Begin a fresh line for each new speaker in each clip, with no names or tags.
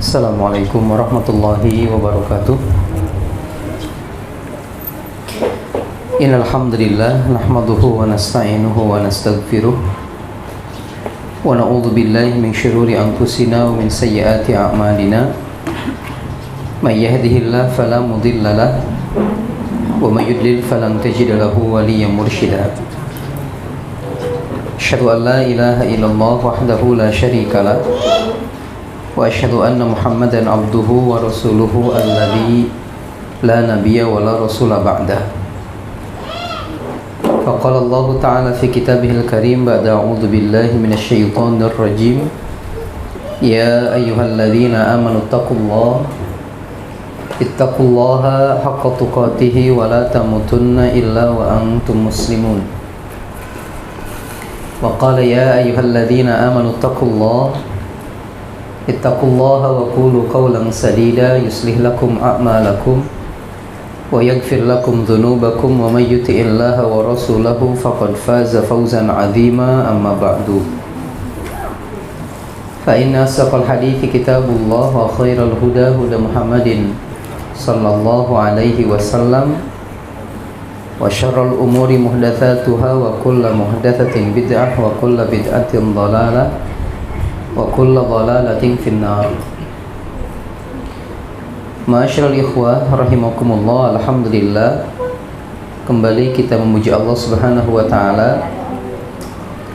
Assalamualaikum warahmatullahi wabarakatuh. Innal hamdalillah nahmaduhu wa nasta'inuhu wa nastaghfiruh wa na'udzu billahi min shururi anfusina wa min sayyiati a'malina. May yahdihillahu fala mudilla lahu wa may yudlil falan tajida lahu waliyyan mursyida. Asyhadu an la ilaha illallah wahdahu la syarika lah wa asyhadu anna Muhammadan abduhu wa rasuluhu alladzi la nabiyya wa la rasula ba'dah. Faqala Allah ta'ala fi kitabihil karim ba'da a'udzu billahi minasy syaithanir rajim. Ya ayyuhalladzina amanu ittaqullaha haqqa tuqatih wa la tamutunna illa wa antum muslimun. Wa qala ya ayyuhalladzina amanu ittaqullaha wa qulu qawlan sadida yuslih lakum a'malakum wa yaghfir lakum dhunubakum wa may yuti'illaha wa rasulahu faqad faza fawzan 'azima. Amma ba'du, fa inna asqal hadithi kitabullah wa khairal huda huda Muhammadin sallallahu alaihi wasallam wa syarrul umuri muhdatsatuha wa kullu muhdatsatin bid'ah wa kullu bid'atin dhalalah wa kullu dhalalatin finnar. Ma'asyiral ikhwah rahimakumullah, alhamdulillah kembali kita memuji Allah Subhanahu wa taala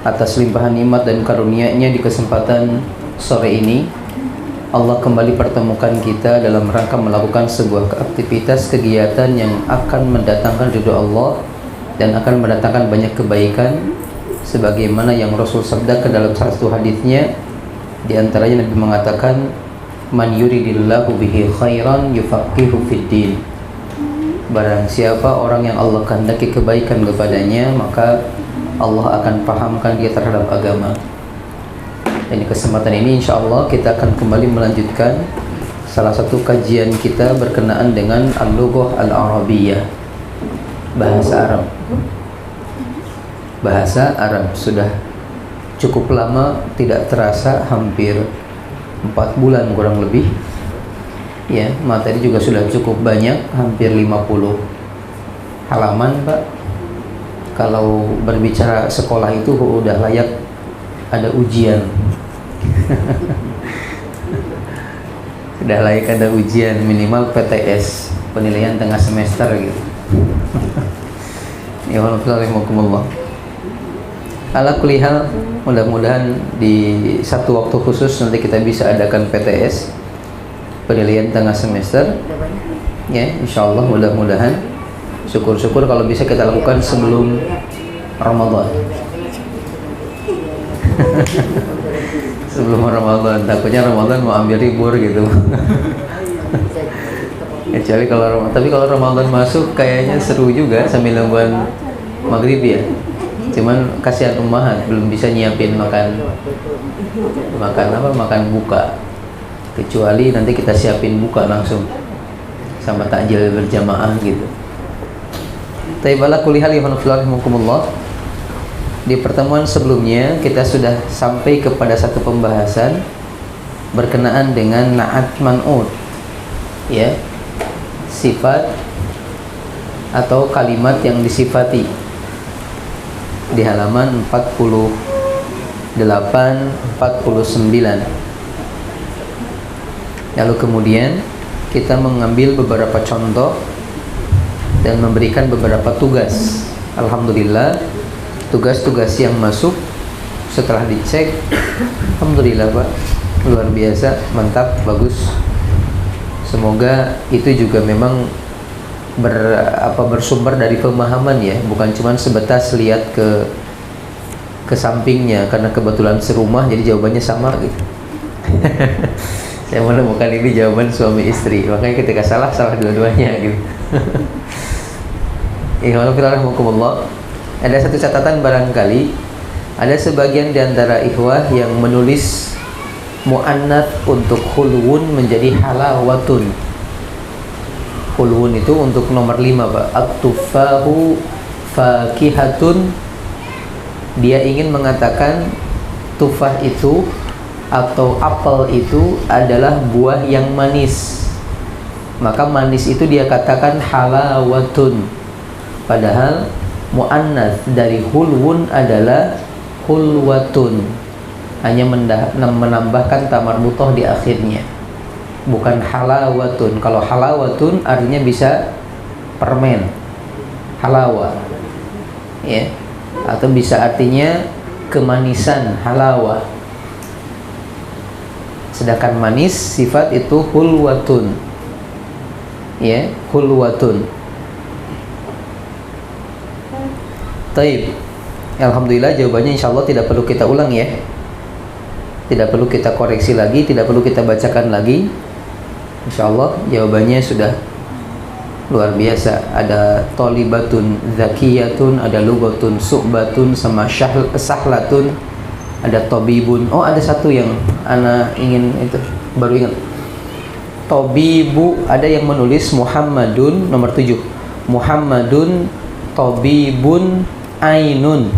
atas limpahan nikmat dan karunia-Nya. Di kesempatan sore ini Allah kembali pertemukan kita dalam rangka melakukan sebuah aktivitas kegiatan yang akan mendatangkan ridho Allah dan akan mendatangkan banyak kebaikan, sebagaimana yang Rasul sabdakan dalam salah satu hadisnya. Di antaranya Nabi mengatakan, man yuridillahu bihi khairan yufaqihu fid din. Barang siapa orang yang Allah kehendaki kebaikan kepadanya, maka Allah akan pahamkan dia terhadap agama. Dan di kesempatan ini insyaallah kita akan kembali melanjutkan salah satu kajian kita berkenaan dengan al-lughah al-arabiyyah, bahasa Arab. Bahasa Arab sudah cukup lama, tidak terasa hampir 4 bulan kurang lebih ya. Materi juga sudah cukup banyak, hampir 50 halaman Pak. Kalau berbicara sekolah itu udah layak ada ujian. Sudah layak ada ujian, minimal PTS, penilaian tengah semester gitu. Ya Allah, ala kulli hal, mudah-mudahan di satu waktu khusus nanti kita bisa adakan PTS, penilaian tengah semester ya, insyaallah. Mudah-mudahan, syukur-syukur kalau bisa kita lakukan sebelum Ramadan. Sebelum Ramadan, takutnya Ramadan mau ambil libur gitu. Kecuali kalau tapi kalau Ramadan masuk kayaknya seru juga sambil nungguan maghrib ya. Cuman kasihan ummahat belum bisa nyiapin makan buka, kecuali nanti kita siapin buka langsung sama takjil berjamaah gitu. Taibala kulihal yafanufillahimukumullah. Di pertemuan sebelumnya kita sudah sampai kepada satu pembahasan berkenaan dengan na'at man'ut ya, sifat atau kalimat yang disifati di halaman 48 49. Lalu kemudian kita mengambil beberapa contoh dan memberikan beberapa tugas. Alhamdulillah, tugas-tugas yang masuk setelah dicek, alhamdulillah Pak, luar biasa, mantap, bagus. Semoga itu juga memang bersumber dari pemahaman ya, bukan cuma sebatas lihat ke sampingnya karena kebetulan serumah jadi jawabannya sama gitu. Saya menemukan ini jawaban suami istri, makanya ketika salah dua-duanya gitu. Ihwanufillahimukumullah. Ada satu catatan, barangkali ada sebagian di antara ikhwah yang menulis muannats untuk khulwun menjadi halawatun. Khulwun itu untuk nomor 5 Pak. At-tufahu fakihatun. Dia ingin mengatakan tufah itu atau apel itu adalah buah yang manis, maka manis itu dia katakan halawatun. Padahal muannats dari hulwun adalah hulwatun, hanya menambahkan ta marbuthah di akhirnya, bukan halawatun. Kalau halawatun artinya bisa permen, halawa, ya, atau bisa artinya kemanisan, halawa. Sedangkan manis sifat itu hulwatun, ya, hulwatun. Taib. Alhamdulillah jawabannya insya Allah tidak perlu kita ulang ya, tidak perlu kita koreksi lagi, tidak perlu kita bacakan lagi. Insya Allah jawabannya sudah luar biasa. Ada tolibatun zakiyatun, ada lugatun su'batun, sama sahlatun, ada tobibun. Oh, ada satu yang ana ingin itu, baru ingat. Tobibu, ada yang menulis Muhammadun nomor 7. Muhammadun tobibun ainun.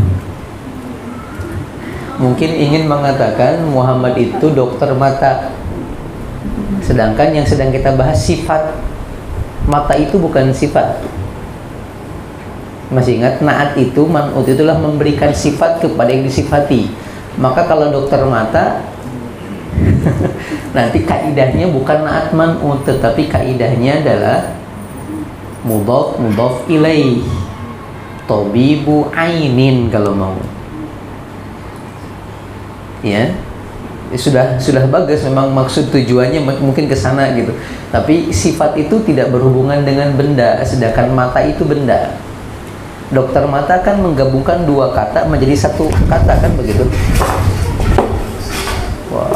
Mungkin ingin mengatakan Muhammad itu dokter mata. Sedangkan yang sedang kita bahas sifat. Mata itu bukan sifat. Masih ingat, naat itu, man'ut itulah memberikan sifat kepada yang disifati. Maka kalau dokter mata nanti kaidahnya bukan naat man'ut, tetapi kaidahnya adalah mudhaf ilaih. Tobibu ainin kalau mau. Ya. Sudah bagus, memang maksud tujuannya mungkin ke sana gitu. Tapi sifat itu tidak berhubungan dengan benda, sedangkan mata itu benda. Dokter mata kan menggabungkan dua kata menjadi satu kata, kan begitu? Wah.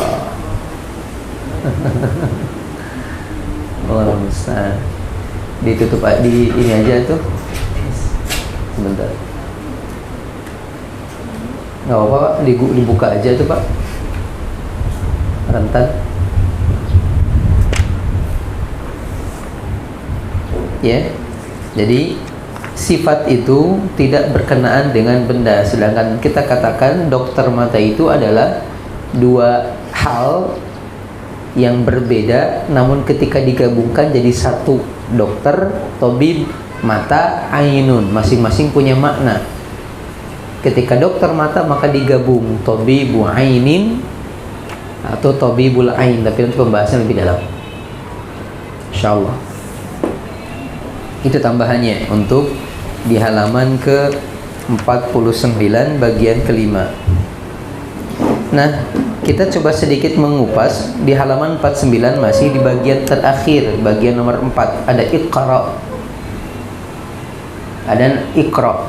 Allah Ustaz. Ditutup di ini aja tuh. Sebentar. Nggak apa-apa Pak, dibuka aja tuh Pak, rentan. Ya, jadi sifat itu tidak berkenaan dengan benda. Sedangkan kita katakan dokter mata itu adalah dua hal yang berbeda, namun ketika digabungkan jadi satu. Dokter, tobib, mata, ainun, masing-masing punya makna. Ketika dokter mata maka digabung tobibu ainin atau tobibul ain, tapi untuk pembahasan lebih dalam insyaallah. Itu tambahannya untuk di halaman ke 49 bagian kelima. Nah, kita coba sedikit mengupas di halaman 49, masih di bagian terakhir, bagian nomor 4, ada iqra. Ada iqra.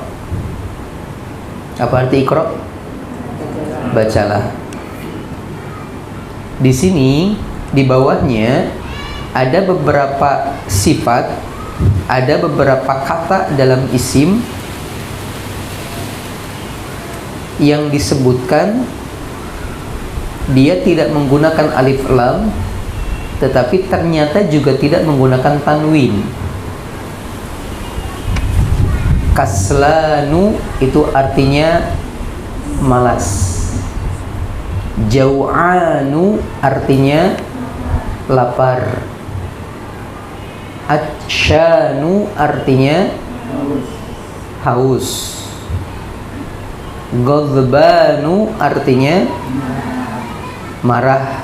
Apa arti iqra? Bacalah. Di sini di bawahnya ada beberapa sifat, ada beberapa kata dalam isim yang disebutkan dia tidak menggunakan alif lam, tetapi ternyata juga tidak menggunakan tanwin. Kaslanu itu artinya malas. Jau'anu artinya lapar. Atsyanu artinya haus. Ghadbanu artinya marah.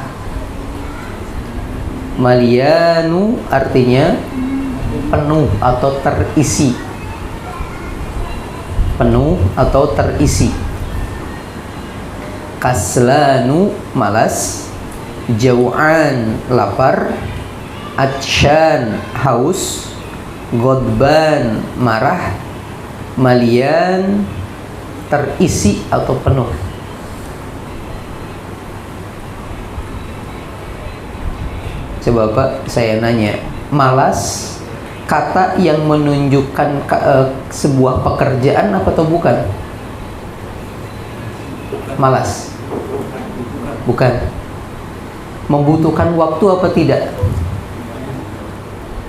Malianu artinya penuh atau terisi. Penuh atau terisi. Kaslanu malas, jau'an lapar, atsyan haus, ghadban marah, malian terisi atau penuh. Coba Pak, saya nanya, malas kata yang menunjukkan sebuah pekerjaan apa atau bukan? Malas. Bukan. Membutuhkan waktu apa tidak?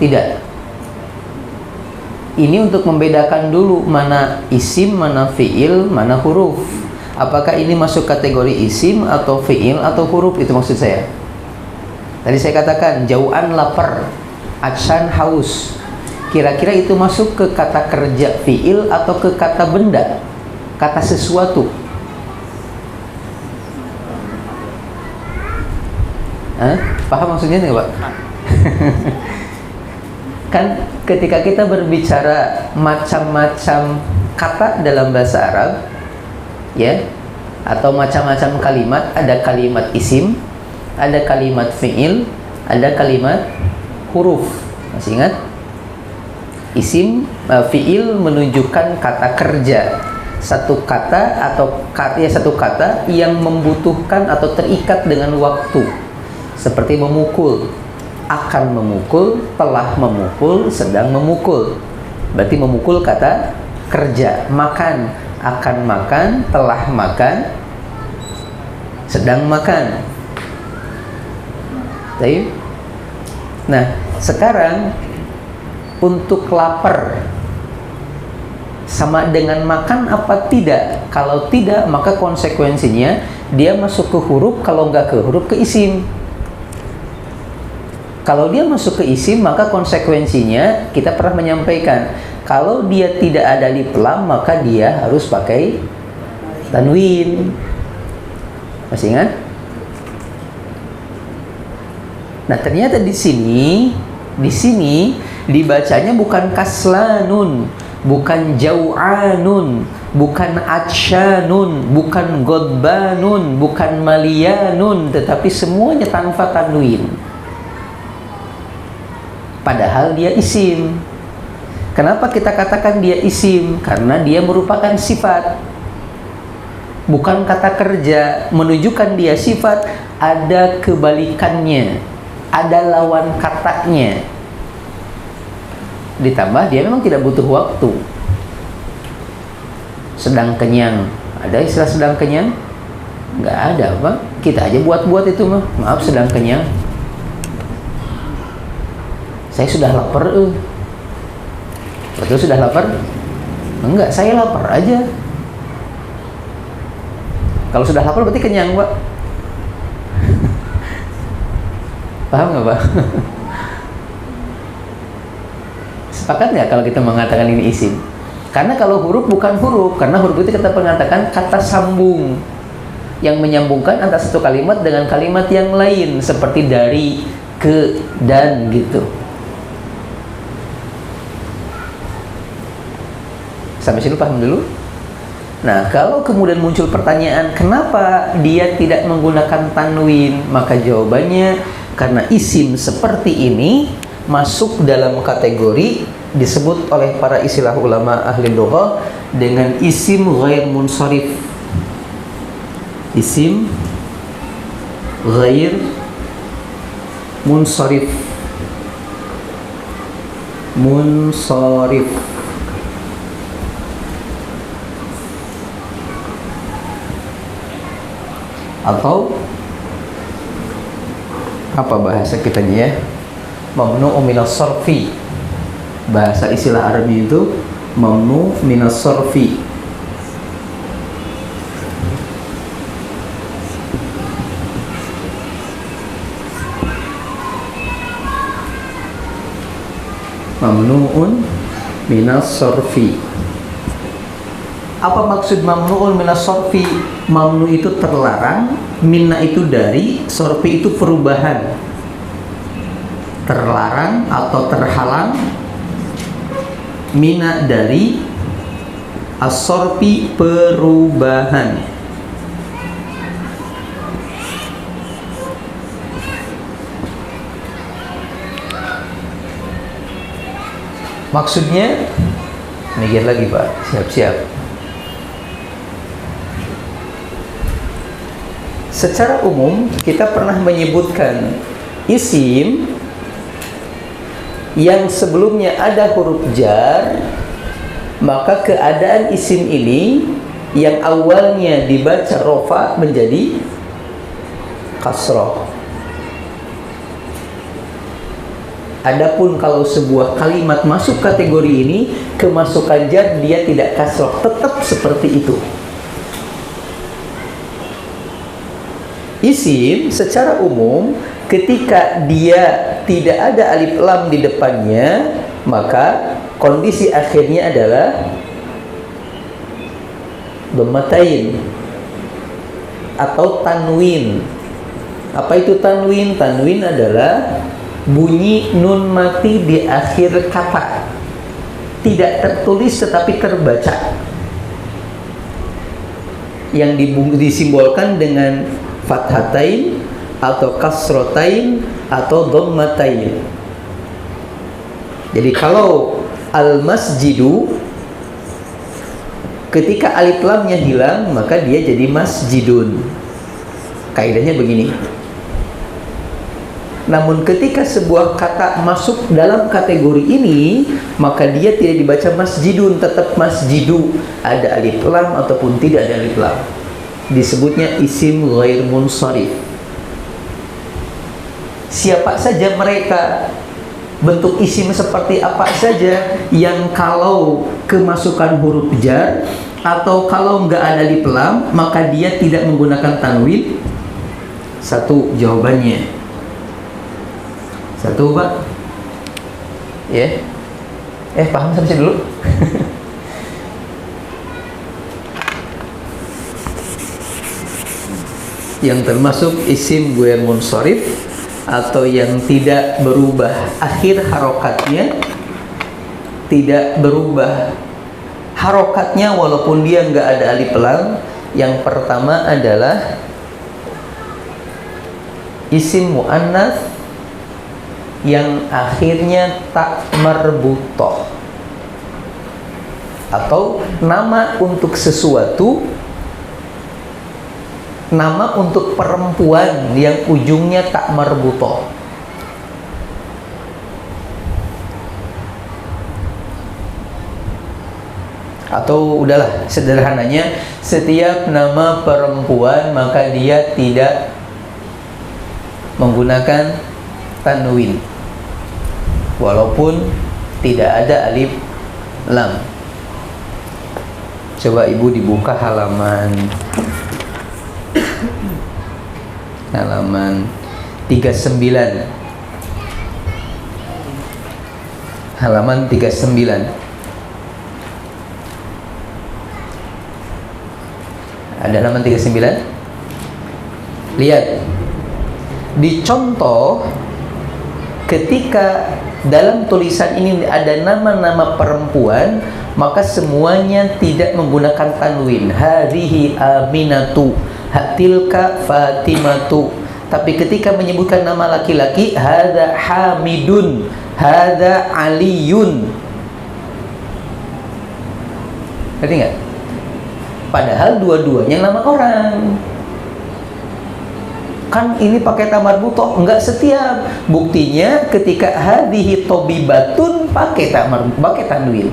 Tidak. Ini untuk membedakan dulu mana isim, mana fiil, mana huruf. Apakah ini masuk kategori isim atau fi'il atau huruf? Itu maksud saya. Tadi saya katakan jauan lapar, atshan haus. Kira-kira itu masuk ke kata kerja fi'il atau ke kata benda, kata sesuatu? Paham maksudnya nggak, Pak? Kan ketika kita berbicara macam-macam kata dalam bahasa Arab, ya, atau macam-macam kalimat, ada kalimat isim, ada kalimat fi'il, ada kalimat huruf. Masih ingat? Isim, fi'il menunjukkan kata kerja, satu kata atau satu kata yang membutuhkan atau terikat dengan waktu, seperti memukul, akan memukul, telah memukul, sedang memukul. Berarti memukul kata kerja. Makan, akan makan, telah makan, sedang makan. Baik. Nah, sekarang untuk lapar sama dengan makan apa tidak? Kalau tidak, maka konsekuensinya dia masuk ke huruf, kalau nggak ke huruf, ke isim. Kalau dia masuk ke isim, maka konsekuensinya kita pernah menyampaikan, kalau dia tidak ada alif lam, maka dia harus pakai tanwin. Masih ingat? Nah, ternyata di sini dibacanya bukan kaslanun, bukan jau'anun, bukan atsyanun, bukan godbanun, bukan malianun, tetapi semuanya tanpa tanwin. Padahal dia isim. Kenapa kita katakan dia isim? Karena dia merupakan sifat, bukan kata kerja. Menunjukkan dia sifat, ada kebalikannya, ada lawan katanya. Ditambah dia memang tidak butuh waktu. Sedang kenyang, ada istilah sedang kenyang? Nggak ada, Pak. Kita aja buat-buat itu mah. Maaf, sedang kenyang. Saya sudah lapar. Betul sudah lapar? Enggak, saya lapar aja. Kalau sudah lapar berarti kenyang, Pak. Paham nggak, Pak? Sepakat nggak kalau kita mengatakan ini isim? Karena kalau huruf bukan huruf, karena huruf itu kita mengatakan kata sambung yang menyambungkan antara satu kalimat dengan kalimat yang lain, seperti dari, ke, dan gitu. Sampai sini paham dulu? Nah, kalau kemudian muncul pertanyaan, kenapa dia tidak menggunakan tanwin? Maka jawabannya, karena isim seperti ini masuk dalam kategori disebut oleh para istilah ulama ahli lughah dengan isim ghair munsharif. Isim ghair munsharif. Munsharif. Atau apa bahasa kitanya ya? Mamnu'u minas sarfi. Bahasa istilah Arabi itu mamnu' minas sarfi. Mamnu'un minas sarfi. Apa maksud mamnu'un minas sarfi? Mamnu itu terlarang, minna itu dari, sarfi itu perubahan. Terlarang atau terhalang, mina dari, as-sarfi perubahan. Maksudnya, mikir lagi Pak, siap-siap. Secara umum kita pernah menyebutkan isim yang sebelumnya ada huruf jar, maka keadaan isim ini yang awalnya dibaca rofa menjadi kasroh. Adapun kalau sebuah kalimat masuk kategori ini, kemasukan jar dia tidak kasroh, tetap seperti itu. Isim secara umum ketika dia tidak ada alif lam di depannya, maka kondisi akhirnya adalah dhammatain atau tanwin. Apa itu tanwin? Tanwin adalah bunyi nun mati di akhir kata, tidak tertulis tetapi terbaca, yang disimbolkan dengan fathatain atau kasrotain atau dhammatain. Jadi kalau al-masjidu, ketika alif lamnya hilang maka dia jadi masjidun. Kaidahnya begini. Namun ketika sebuah kata masuk dalam kategori ini, maka dia tidak dibaca masjidun, tetap masjidu, ada alif lam ataupun tidak ada alif lam. Disebutnya isim ghair munsharif. Siapa saja mereka, bentuk isim seperti apa saja yang kalau kemasukan huruf jar atau kalau nggak ada alif lam maka dia tidak menggunakan tanwin? Satu jawabannya. Satu, Pak. Ya. Paham sampai sini dulu. Yang termasuk isim ghair munsharif atau yang tidak berubah akhir harokatnya, tidak berubah harokatnya walaupun dia nggak ada alif lam. Yang pertama adalah isim muannats yang akhirnya tak marbutoh, atau nama untuk sesuatu, nama untuk perempuan yang ujungnya tak marbutoh. Atau udahlah, sederhananya setiap nama perempuan maka dia tidak menggunakan tanwin walaupun tidak ada alif lam. Coba ibu dibuka halaman 39. Halaman 39. Ada halaman 39? Lihat. Dicontoh ketika dalam tulisan ini ada nama-nama perempuan, maka semuanya tidak menggunakan tanwin. Hadhihi Aminatu, tilka Fatimatu. Tapi ketika menyebutkan nama laki-laki, hadza Hamidun, hadza Aliyun. Ngerti nggak? Padahal dua-duanya nama orang. Kan ini pakai tamar butoh, enggak setiap. Buktinya ketika hadhihi tobibatun pakai tanwin,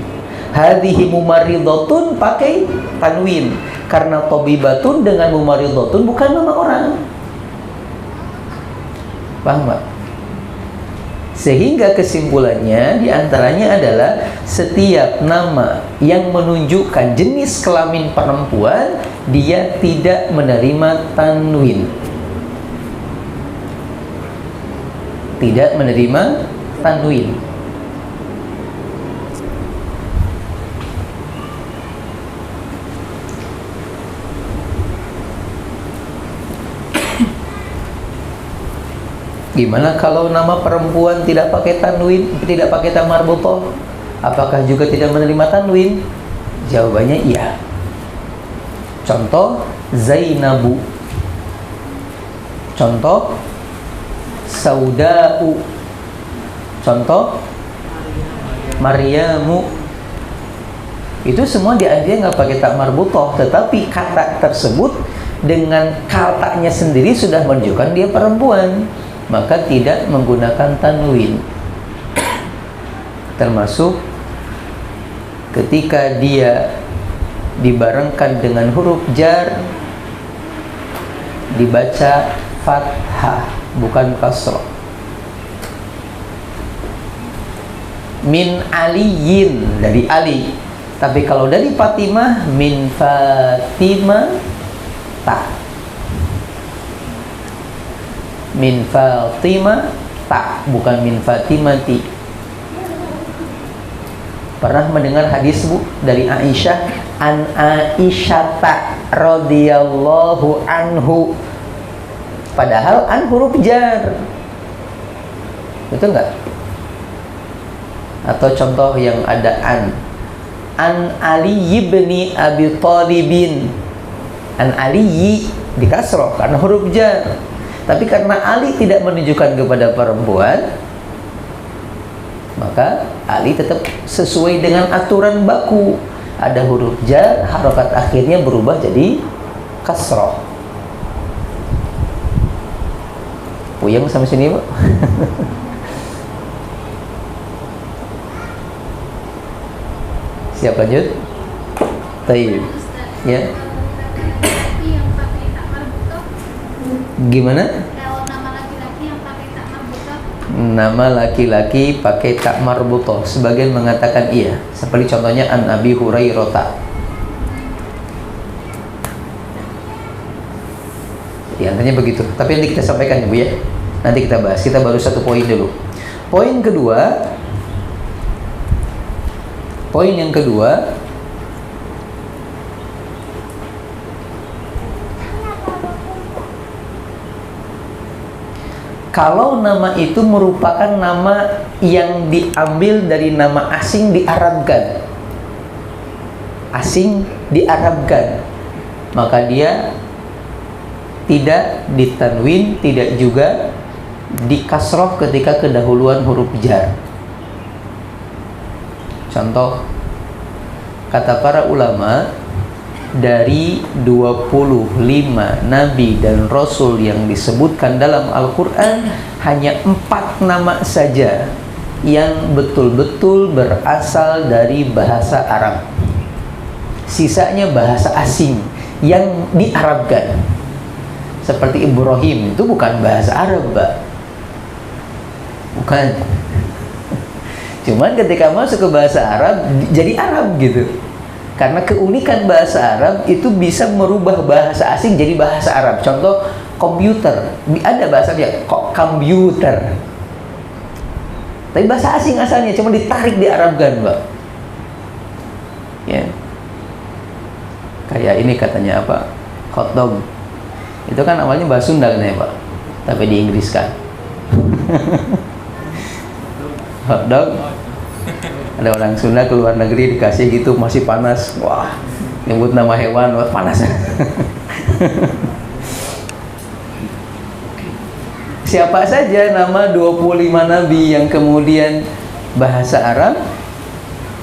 hadhihi mumaridotun pakai tanwin, karena tobibatun dengan mumaridotun bukan nama orang. Paham Pak? Sehingga kesimpulannya diantaranya adalah setiap nama yang menunjukkan jenis kelamin perempuan dia tidak menerima tanwin, tidak menerima tanwin. Gimana kalau nama perempuan tidak pakai tanwin, tidak pakai ta marbuthah? Apakah juga tidak menerima tanwin? Jawabannya iya. Contoh Zainabu, contoh Sauda'u, contoh Maryamu. Itu semua dia nggak pakai ta marbuthah, tetapi kata tersebut dengan katanya sendiri sudah menunjukkan dia perempuan, maka tidak menggunakan tanwin. Termasuk ketika dia dibarengkan dengan huruf jar dibaca fathah bukan kasrah. Min aliyin, dari Ali. Tapi kalau dari Fatimah, min Fatimah ta. min Fatimah ta, bukan min Fatimati. Pernah mendengar hadis Bu dari Aisyah, an Aisyata radhiyallahu anhu, padahal an huruf jar, betul nggak? Atau contoh yang ada an Ali ibni Abi Thalibin, an Ali di kasroh karena huruf jar, tapi karena Ali tidak menunjukkan kepada perempuan, maka Ali tetap sesuai dengan aturan baku, ada huruf jar, harokat akhirnya berubah jadi kasroh. Puyeng sampai sini Pak? Siap lanjut? Taib. Ya. Gimana?
Kalau nama laki-laki yang pakai tak marbutoh.
Nama laki-laki pakai tak marbutoh, sebagian mengatakan iya, seperti contohnya an Abi Hurairah. Ya, nantinya begitu. Tapi nanti kita sampaikan ya Bu ya. Nanti kita bahas. Kita baru satu poin dulu. Poin yang kedua, kalau nama itu merupakan nama yang diambil dari nama asing diarabkan, maka dia tidak ditanwin, tidak juga dikasroh ketika kedahuluan huruf jar. Contoh, kata para ulama, dari 25 nabi dan rasul yang disebutkan dalam Al-Quran, hanya 4 nama saja yang betul-betul berasal dari bahasa Arab. Sisanya bahasa asing yang diarabkan. Seperti Ibrahim, itu bukan bahasa Arab, Mbak. Bukan. Cuman ketika masuk ke bahasa Arab, jadi Arab gitu. Karena keunikan bahasa Arab itu bisa merubah bahasa asing jadi bahasa Arab. Contoh, komputer. Ada bahasanya, kok komputer. Tapi bahasa asing asalnya, cuma ditarik diarabkan, Mbak. Ya. Kayak ini katanya apa? Hotdog. Itu kan awalnya bahasa Sunda kan ya Pak, tapi diinggriskan. Hotdog, ada orang Sunda ke luar negeri dikasih gitu, masih panas, wah nyebut nama hewan, wah panas. Siapa saja nama 25 nabi yang kemudian bahasa Arab?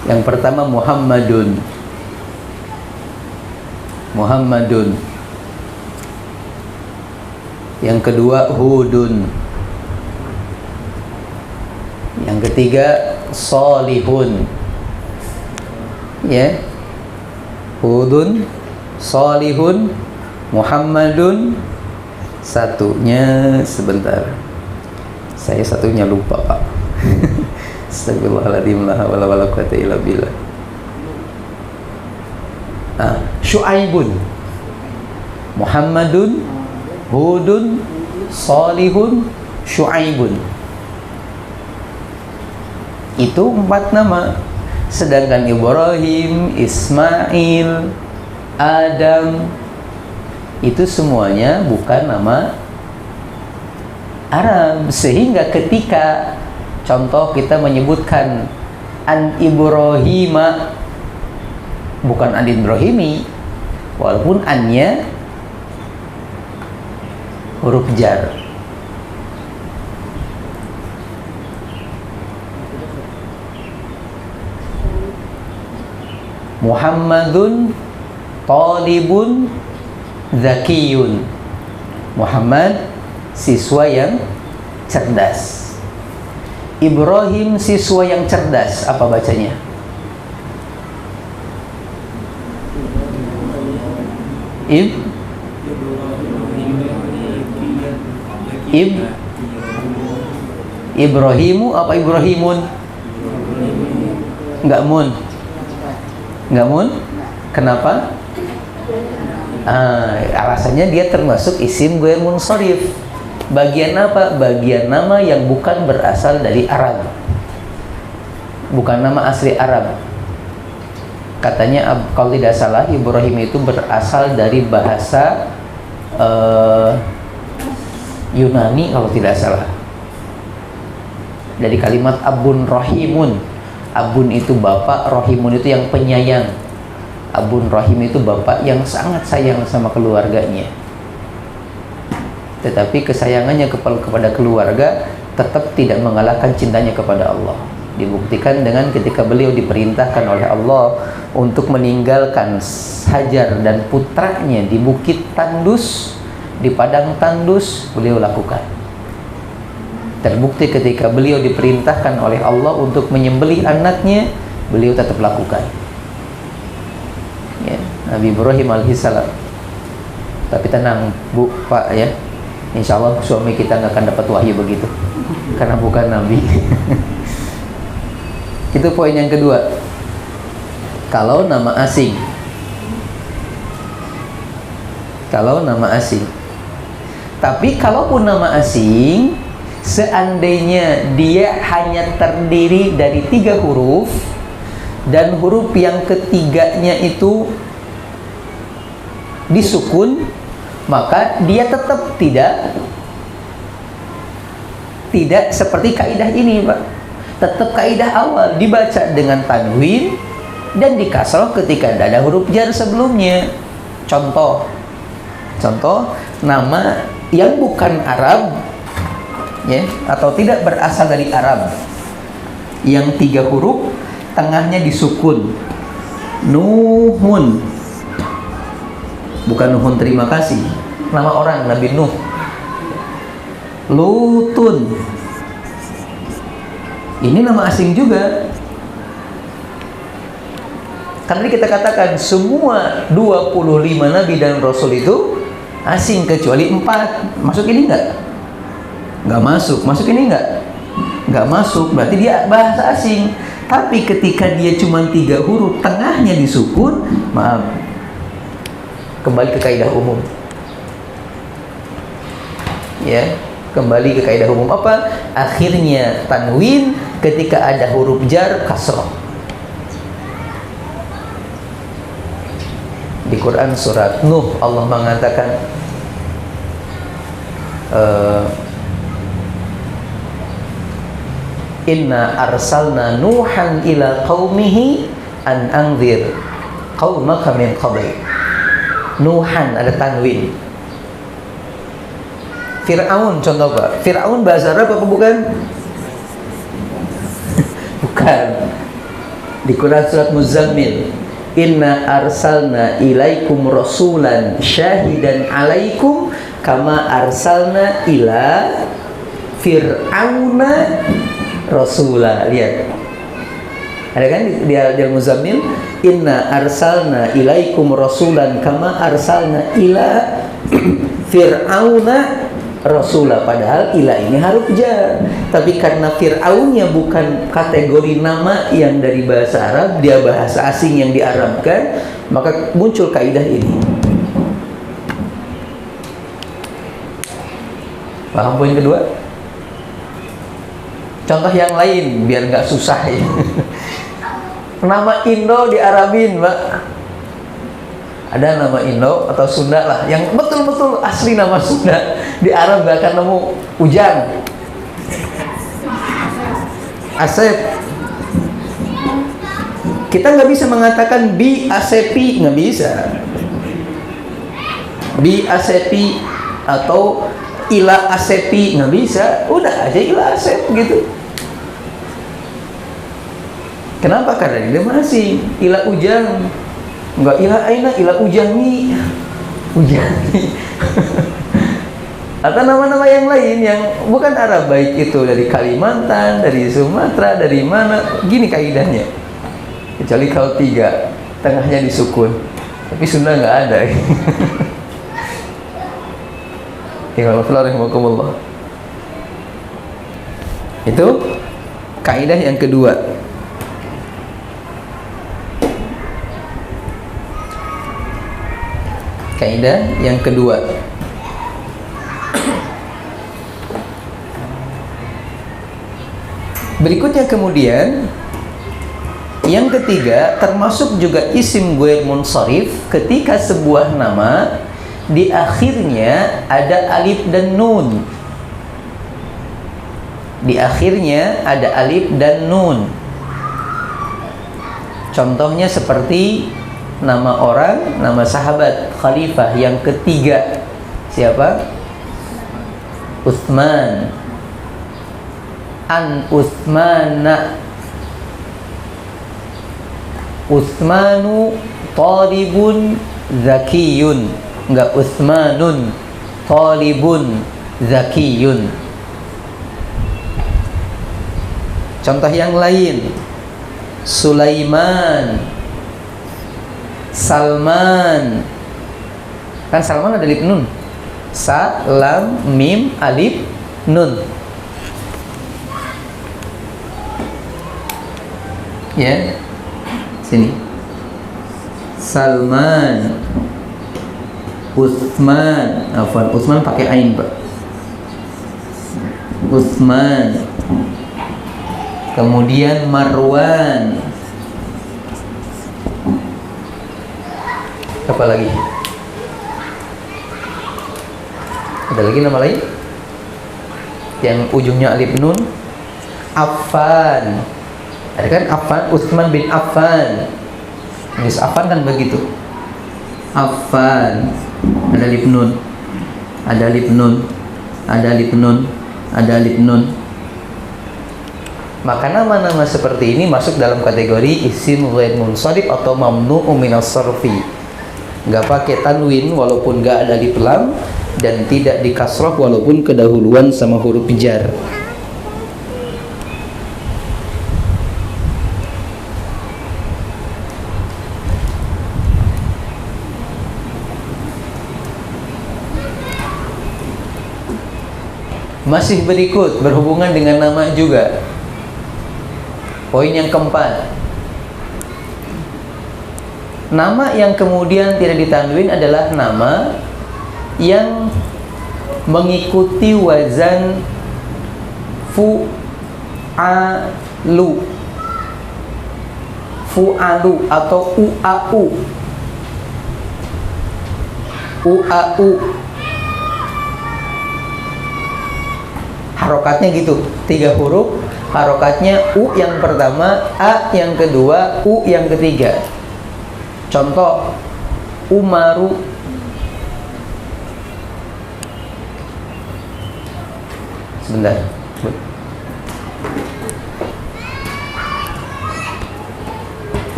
Yang pertama Muhammadun. Yang kedua Hudun. Yang ketiga Salihun. Ya. Hudun, Salihun, Muhammadun. Satunya sebentar. Saya satunya lupa, Pak. Astagfirullahaladzim, la hawla wala quwwata illa billah. Syu'aibun, Muhammadun, Hudun, Salihun, Syu'aibun. Itu 4 nama. Sedangkan Ibrahim, Ismail, Adam, itu semuanya bukan nama Arab. Sehingga ketika contoh kita menyebutkan an Ibrahima, bukan an Ibrahimi, walaupun annya huruf jar. Muhammadun talibun zakiyun. Muhammad siswa yang cerdas. Ibrahim siswa yang cerdas. Apa bacanya? Ibrahimu apa Ibrahimun? Enggak mun. Kenapa? Alasannya dia termasuk isim ghair munsharif. Bagian apa? Bagian nama yang bukan berasal dari Arab, bukan nama asli Arab. Katanya kalau tidak salah Ibrahim itu berasal dari bahasa Yunani kalau tidak salah, dari kalimat Abun Rahimun. Abun itu bapak, Rahimun itu yang penyayang. Abun Rahim itu bapak yang sangat sayang sama keluarganya, tetapi kesayangannya kepada keluarga tetap tidak mengalahkan cintanya kepada Allah. Dibuktikan dengan ketika beliau diperintahkan oleh Allah untuk meninggalkan Hajar dan putranya di Bukit Tandus, di Padang Tandus, beliau lakukan. Terbukti ketika beliau diperintahkan oleh Allah untuk menyembelih anaknya, beliau tetap lakukan. Ya, Nabi Ibrahim alaihissalam. Tapi tenang Bu, Pak ya, insya Allah suami kita nggak akan dapat wahyu begitu, karena bukan Nabi. Itu poin yang kedua. Kalau nama asing, tapi kalaupun nama asing, seandainya dia hanya terdiri dari 3 huruf dan huruf yang ketiganya itu disukun, maka dia tetap tidak seperti kaidah ini, Pak. Tetap kaidah awal dibaca dengan tanwin dan dikasroh ketika ada huruf jar sebelumnya. Contoh nama yang bukan Arab ya, atau tidak berasal dari Arab, yang 3 huruf tengahnya disukun. Nuhun, bukan Nuhun terima kasih, nama orang Nabi Nuh. Lutun, ini nama asing juga. Karena kita katakan semua 25 Nabi dan Rasul itu asing kecuali 4. Masuk ini enggak? Enggak masuk. Masuk ini enggak? Enggak masuk. Berarti dia bahasa asing. Tapi ketika dia cuma 3 huruf, tengahnya disukun, maaf, kembali ke kaidah umum. Ya, kembali ke kaidah umum apa? Akhirnya tanwin, ketika ada huruf jar kasroh. Di Quran surat Nuh Allah mengatakan Inna arsalna Nuhan ila qaumihi an anzir qaumaka min qabl. Nuhan ada tanwin. Fir'aun contoh Pak. Fir'aun bahasa Arab apa bukan? Bukan. Di Quran surat Muzammil, Inna arsalna ilaikum rasulan syahidan alaikum kama arsalna ila fir'auna rasula. Lihat, ada kan di Al-Muzammil, Inna arsalna ilaikum rasulan kama arsalna ila fir'auna rasula. Padahal ila ini huruf jar, tapi karena Fir'aunnya bukan kategori nama yang dari bahasa Arab, dia bahasa asing yang diarabkan, maka muncul kaidah ini. Paham poin kedua? Contoh yang lain biar nggak susah ya. Nama Indo diarabin, Mbak. Ada nama Indo atau Sunda lah, yang betul-betul asli nama Sunda. Di Arab gak akan nemu Ujang, Asep. Kita nggak bisa mengatakan Bi Asepi, nggak bisa. Bi Asepi atau Ila Asepi, nggak bisa. Udah aja Ila Asep gitu. Kenapa? Karena dia masih Ila Ujang. Enggak Ila Aina, Ila Ujangi. Atau nama-nama yang lain yang bukan Arab, baik itu dari Kalimantan, dari Sumatera, dari mana. Gini kaidahnya, kecuali kalau 3 tengahnya disukun, tapi Sunda nggak ada. Itu kaidah yang kedua. Kaidah yang kedua, Berikutnya kemudian yang ketiga, termasuk juga isim ghair munsharif ketika sebuah nama di akhirnya ada alif dan nun. Di akhirnya ada alif dan nun. Contohnya seperti nama orang, nama sahabat khalifah yang ketiga. Siapa? Utsman. An Utsmana. Utsmanu talibun zakiyun. Enggak Utsmanun talibun zakiyun. Contoh yang lain, Sulaiman, Salman. Kan Salman ada alif nun. Sa, lam, mim, alif, nun. Ya. Sini. Salman, Utsman. Afwan, Utsman pakai ain, Pak. Utsman. Kemudian Marwan. Apa lagi? Ada lagi nama lain? Yang ujungnya alif nun. Affan. Ada kan Affan, Utsman bin Affan. Nulis Affan kan begitu. Affan. Ada alif nun. Ada alif nun. Ada alif nun. Ada alif nun. Maka nama-nama seperti ini masuk dalam kategori isim ghair munsharif atau mamnu'u minas sarfi. Enggak pakai tanwin walaupun enggak ada alif lam, dan tidak dikasrah walaupun kedahuluan sama huruf jar. Masih berikut berhubungan dengan nama juga. Poin yang keempat, nama yang kemudian tidak ditanwin adalah nama yang mengikuti wazan fu'alu, fu'alu atau u'a'u. U'a'u. Harokatnya gitu, 3 huruf. Harokatnya U yang pertama, A yang kedua, U yang ketiga. Contoh, Umaru. Sebentar.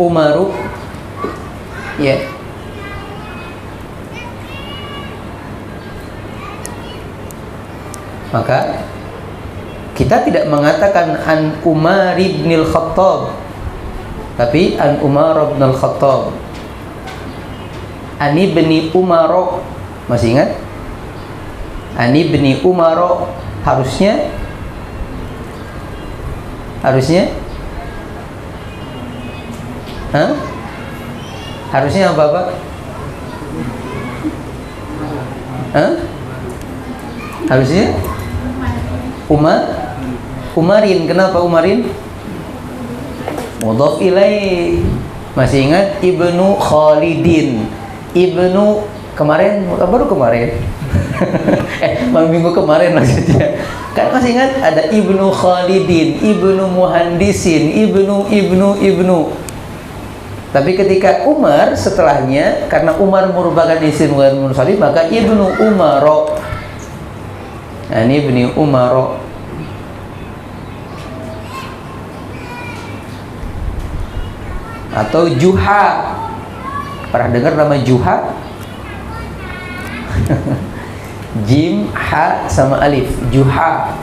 Umaru. Ya. Maka kita tidak mengatakan an Umar ibn al-Khattab, tapi an Umar ibn al-Khattab. An ibni Umar. Masih ingat? An ibni Umar. Harusnya harusnya apa, Pak? Harusnya Umarin. Kenapa Umarin? Mudhaf ilaih. Masih ingat? Ibnu Khalidin. Ibnu kemarin, baru kemarin. Minggu kemarin maksudnya. Kan masih ingat ada Ibnu Khalidin, Ibnu Muhandisin, Ibnu. Tapi ketika Umar setelahnya, karena Umar merupakan isim ghair munsharif, maka Ibnu Umar. Nah, ini Ibni Umar. Atau Juha. Pernah dengar nama Juha? Jim, ha sama alif. Juha.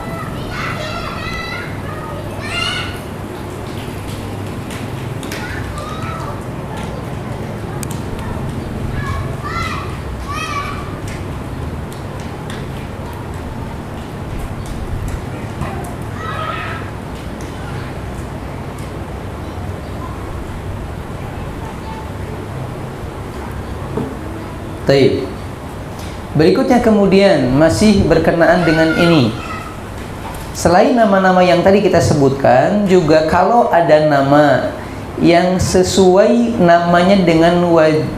Taib. Berikutnya kemudian masih berkenaan dengan ini. Selain nama-nama yang tadi kita sebutkan, juga kalau ada nama yang sesuai namanya dengan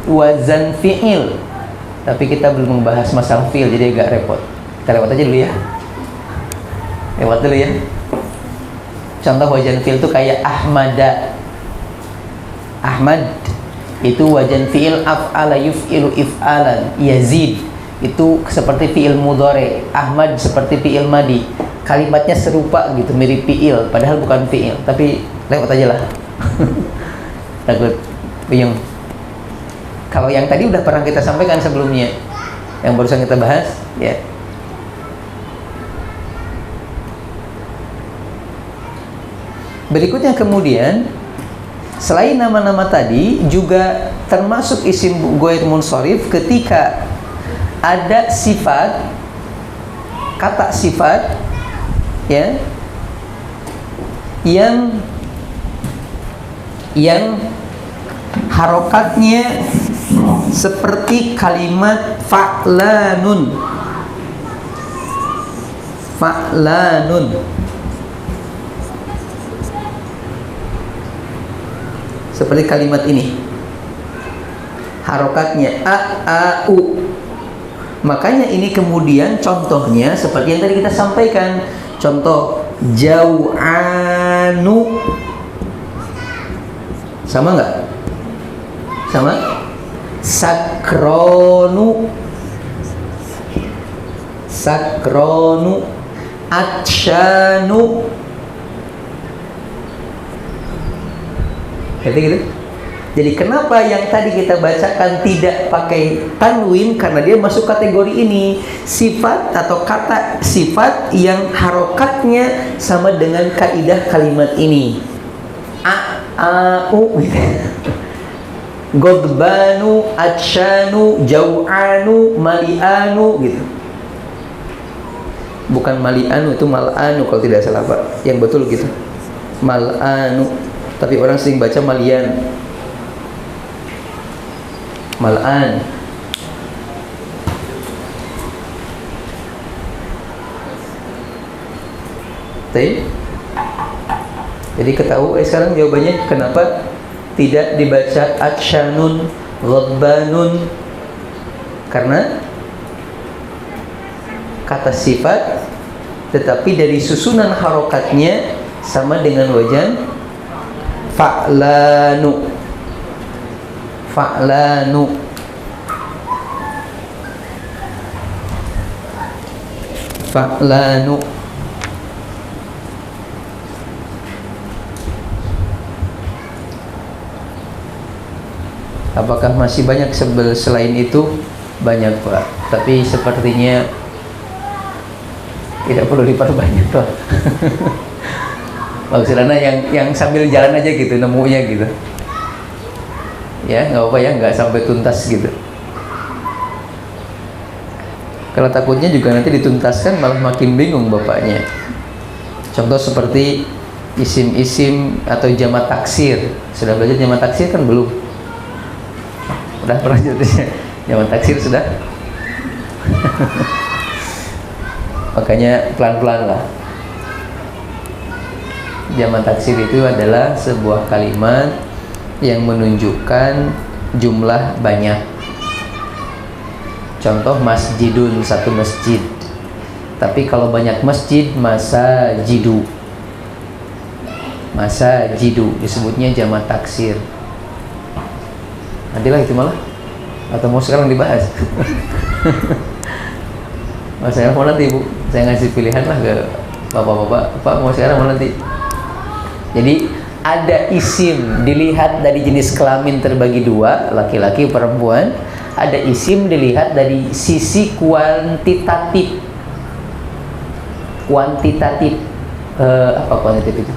wazan fi'il, tapi kita belum membahas masalah fi'il, jadi agak repot. Kita lewat aja dulu ya. Lewat dulu ya. Contoh wazan fi'il itu kayak Ahmada. Ahmad itu wazan fi'il af'ala yuf'ilu if'alan. Yazid itu seperti fi'il mudhari. Ahmad seperti fi'il madi. Kalimatnya serupa gitu, mirip fi'il, padahal bukan fi'il. Tapi lewat aja lah. Takut bingung. Kalau yang tadi udah pernah kita sampaikan sebelumnya, yang barusan kita bahas, ya. Berikutnya kemudian, selain nama-nama tadi, juga termasuk isim ghair munsharif ketika ada sifat, kata sifat, ya, yang harokatnya seperti kalimat fa'lanun. Seperti kalimat ini, harokatnya a-a-u. Makanya ini kemudian contohnya seperti yang tadi kita sampaikan. Contoh jau'anu, sama nggak? Sama. Sakronu, atsyanu. Gitu. Jadi kenapa yang tadi kita bacakan tidak pakai tanwin? Karena dia masuk kategori ini, sifat atau kata sifat yang harokatnya sama dengan kaidah kalimat ini. A-a-u gitu. Godbanu, atsyanu, jau'anu, mali'anu gitu. Bukan mali'anu, itu mal'anu kalau tidak salah Pak. Yang betul gitu, mal'anu. Tapi orang sering baca malian, mal'an. Jadi ketahui sekarang jawabannya kenapa tidak dibaca atsyanun, ghadbanun, karena kata sifat tetapi dari susunan harokatnya sama dengan wajan fa'lanu. Apakah masih banyak selain itu? Banyak Pak, tapi sepertinya tidak perlu diperbanyak Pak. Maksudnya yang sambil jalan aja gitu, nemunya gitu. Ya, nggak apa ya, nggak sampai tuntas gitu. Kalau takutnya juga nanti dituntaskan malah makin bingung bapaknya. Contoh seperti isim-isim atau jamak taksir. Sudah belajar jamak taksir kan belum? Udah pernah jadi jamak taksir sudah? Makanya pelan-pelan lah. Jamak taksir itu adalah sebuah kalimat yang menunjukkan jumlah banyak. Contoh masjidun, satu masjid. Tapi kalau banyak masjid, masa jidu disebutnya jamak taksir. Nantilah itu malah. Atau mau sekarang dibahas? Saya mau nanti Bu, saya ngasih pilihan lah ke bapak-bapak. Pak mau sekarang mau nanti? Jadi ada isim dilihat dari jenis kelamin terbagi dua, laki-laki perempuan. Ada isim dilihat dari sisi kuantitatif. Apa kuantitatif itu?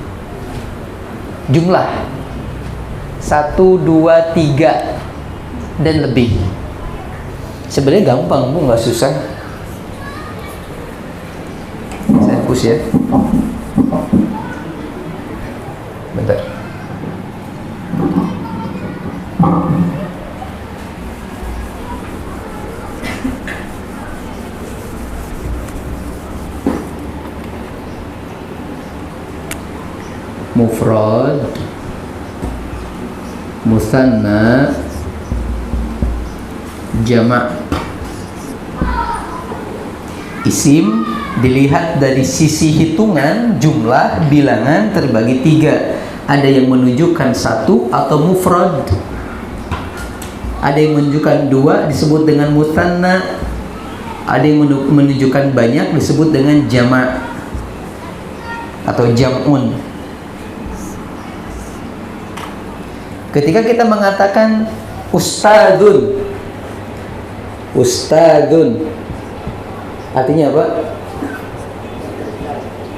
Jumlah 1, 2, 3 dan lebih. Sebenarnya gampang Bu, nggak susah. Saya hapus ya. Bentar. mufrad, musanna, jamak. Isim dilihat dari sisi hitungan, jumlah, bilangan terbagi 3. Ada yang menunjukkan 1 atau mufrad, ada yang menunjukkan 2 disebut dengan musanna, ada yang menunjukkan banyak disebut dengan jamak atau jam'un. Ketika kita mengatakan ustadzun, ustadzun artinya apa?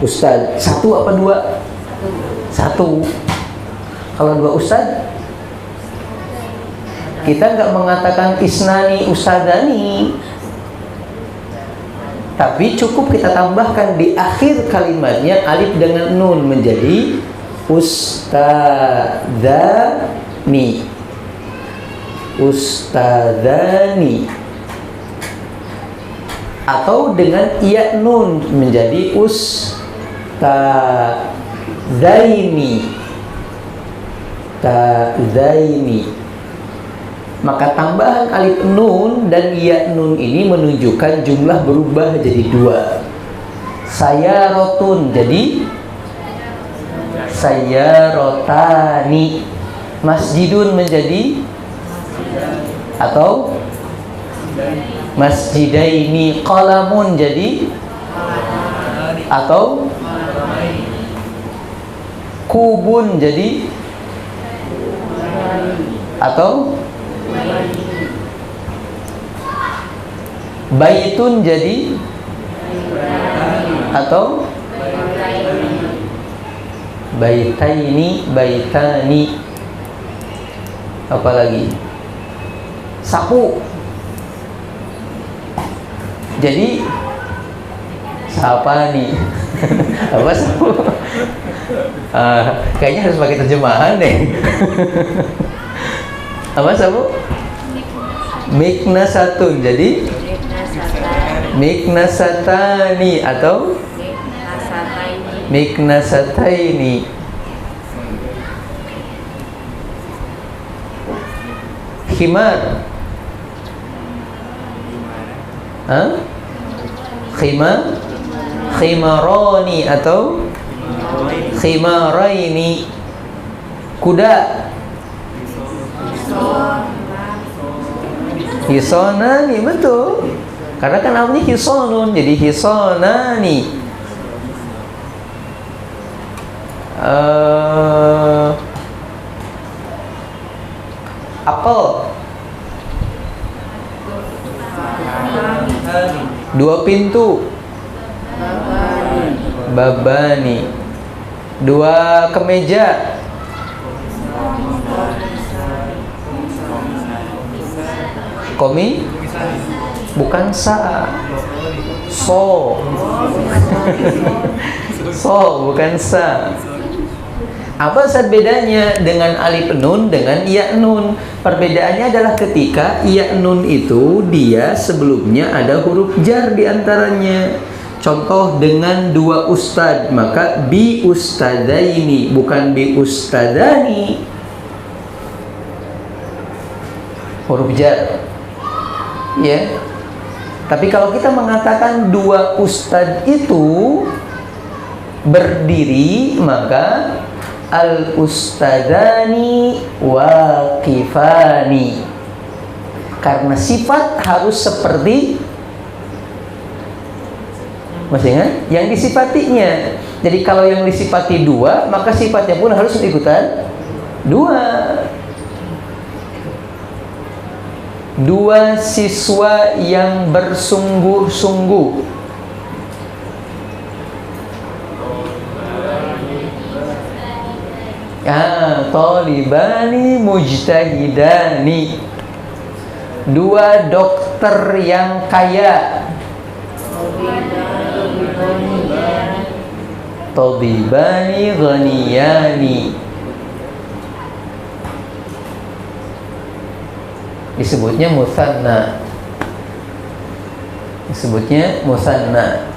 Ustadz, 1 apa 2? 1. Kalau 2 ustadz, kita nggak mengatakan isnani ustadzani, tapi cukup kita tambahkan di akhir kalimatnya alif dengan nun menjadi ustadzani, ustadzani, atau dengan iya nun menjadi ustadzaini, tazaini. Maka tambahan alif nun dan iya nun ini menunjukkan jumlah berubah jadi 2. Sayarotun jadi sayarotani, masjidun menjadi atau masjidaini, qalamun jadi atau kubun jadi atau baitun jadi atau baitaini, baitani. Apalagi sapu jadi siapa nih? Apa sapu? Kayaknya harus pakai terjemahan deh. Apa sapu? Miknasatun jadi miknasatani atau miknasataini. Khimar, khimaroni atau khimaraini. Kuda, hisonani, betul, karena kan awalnya hisonun jadi hisonani. Apel, 2 pintu, babani. 2 kemeja, komi, bukan sa, so, so bukan sa. Apa saat bedanya dengan alif nun dengan iya nun? Perbedaannya adalah ketika iya nun itu dia sebelumnya ada huruf jar di antaranya. Contoh dengan 2 ustad, maka bi ustadaini bukan bi ustadani. Huruf jar. Ya. Tapi kalau kita mengatakan 2 ustad itu berdiri, maka al-ustadani waqifani, karena sifat harus seperti, masih ingat? Yang disifatinya. Jadi kalau yang disifati 2, maka sifatnya pun harus ikutan 2. 2 siswa yang bersungguh-sungguh. Thalibani mujtahidani. 2 dokter yang kaya. Tabibani ghaniyani. Disebutnya musanna. Disebutnya musanna.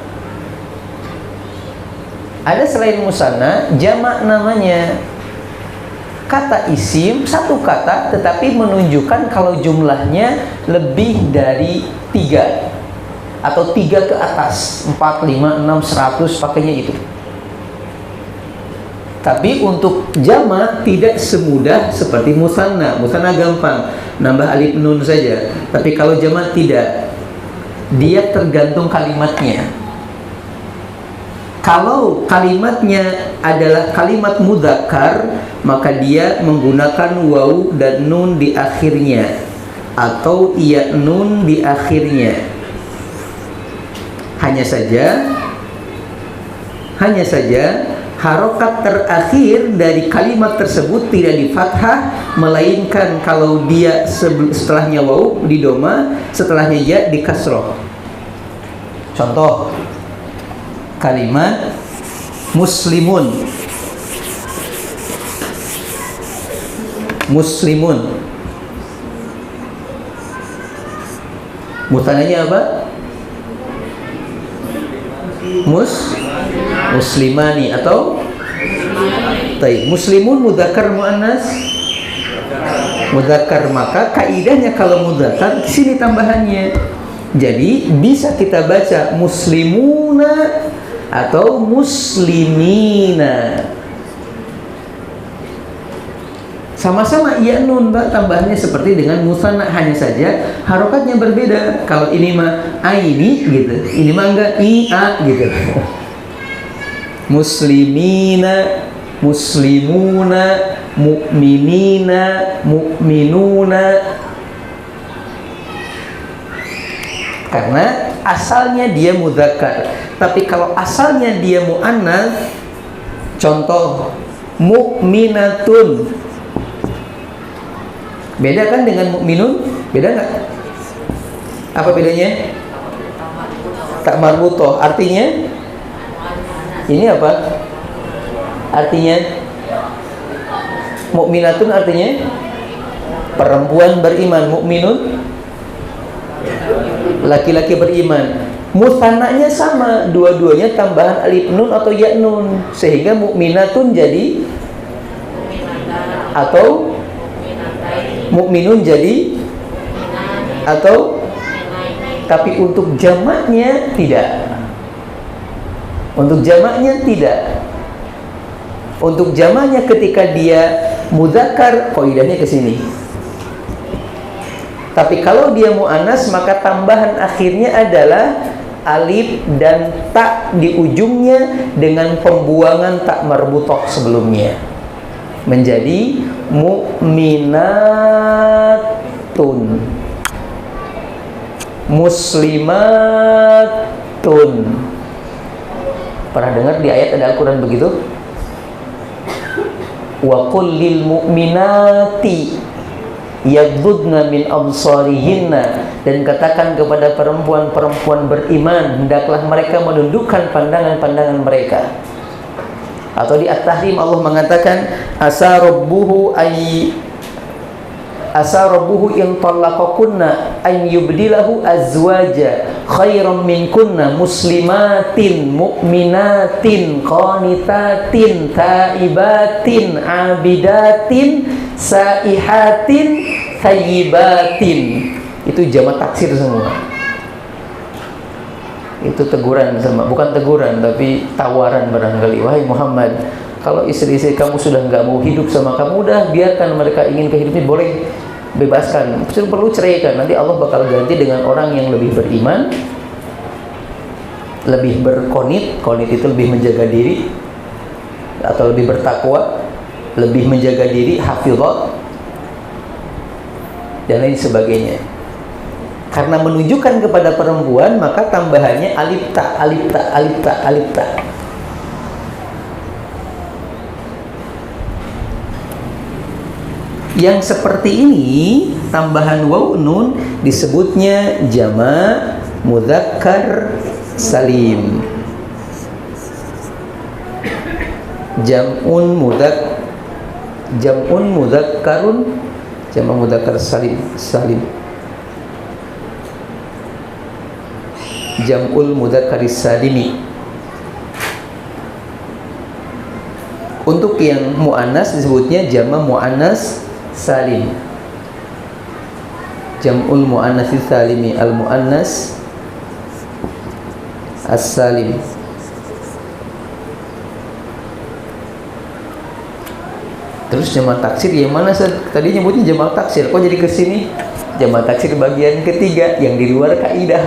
Ada selain musanna jamak namanya. Kata isim satu kata tetapi menunjukkan kalau jumlahnya lebih dari 3 atau 3 ke atas, 4, 5, 6, 100 pakainya itu. Tapi untuk jamak tidak semudah seperti musanna. Musanna gampang, nambah alif nun saja. Tapi kalau jamak tidak. Dia tergantung kalimatnya. Kalau kalimatnya adalah kalimat mudzakkar, maka dia menggunakan waw dan nun di akhirnya atau ya nun di akhirnya. Hanya saja harokat terakhir dari kalimat tersebut tidak di fathah, melainkan kalau dia setelahnya waw di doma, setelahnya ya di kasroh. Contoh kalimat muslimun. Mutananya apa? Muslimani atau muslimun mudzakkar muannas mudzakkar, maka kaidahnya kalau mudzakkar sini tambahannya. Jadi bisa kita baca muslimuna atau muslimina. Sama-sama iya nun, Mbak, tambahannya seperti dengan musanna, hanya saja harokatnya berbeda. Kalau ini mah aini gitu, ini mah enggak ia gitu. Muslimina, muslimuna, mu'minina, mu'minuna. Karena asalnya dia mudzakkar. Tapi kalau asalnya dia muannats, contoh mukminatun. Beda kan dengan mukminun? Beda nggak? Apa bedanya? Tak marbutoh. Artinya ini apa? Artinya mukminatun artinya perempuan beriman. Mukminun laki-laki beriman. Musannanya sama, dua-duanya tambahan alif nun atau ya nun, sehingga mukminatun jadi atau mukminun jadi atau, tapi untuk jamaknya tidak. Untuk jamaknya tidak. Untuk jamaknya ketika dia mudzakkar, qaidahnya ke sini. Tapi kalau dia muannas, maka tambahan akhirnya adalah alif dan ta di ujungnya dengan pembuangan tak marbutoh sebelumnya, menjadi mu'minatun, muslimatun. Pernah dengar di ayat ada Al-Quran begitu? Wa qul lil mu'minati yaghdudna min absarihinna, dan katakan kepada perempuan-perempuan beriman, hendaklah mereka menundukkan pandangan-pandangan mereka. Atau di At-Tahrim Allah mengatakan asa rabbuhu in talaqakunna an yubdilahu azwaja khairan minkunna muslimatin mu'minatin qanitatin taibatin abidatin saihatin thayyibatin. Itu jamak taksir semua. Itu teguran sama, bukan teguran tapi tawaran barangkali. Wahai Muhammad, kalau istri-istri kamu sudah nggak mau hidup sama kamu, udah biarkan mereka ingin kehidupan, boleh bebaskan. Perlu ceraikan, nanti Allah bakal ganti dengan orang yang lebih beriman, lebih berkonit. Konit itu lebih menjaga diri atau lebih bertakwa, lebih menjaga diri, hafizat dan lain sebagainya. Karena menunjukkan kepada perempuan, maka tambahannya alif ta, alif ta, alif ta, alif ta. Yang seperti ini, tambahan waw nun disebutnya jamak mudzakkar salim. Jam'un mudzakkarun, jamak mudzakkar salim. Jam'ul mudzakkaris salimi. Untuk yang mu'annas disebutnya jama' mu'annas salim. Jam'ul mu'annas salimi, al mu'annas as-salim. Terus jama' taksir yang mana? Tadi nyebutnya jama' taksir, kok jadi ke sini jama' taksir bagian ketiga yang di luar kaidah.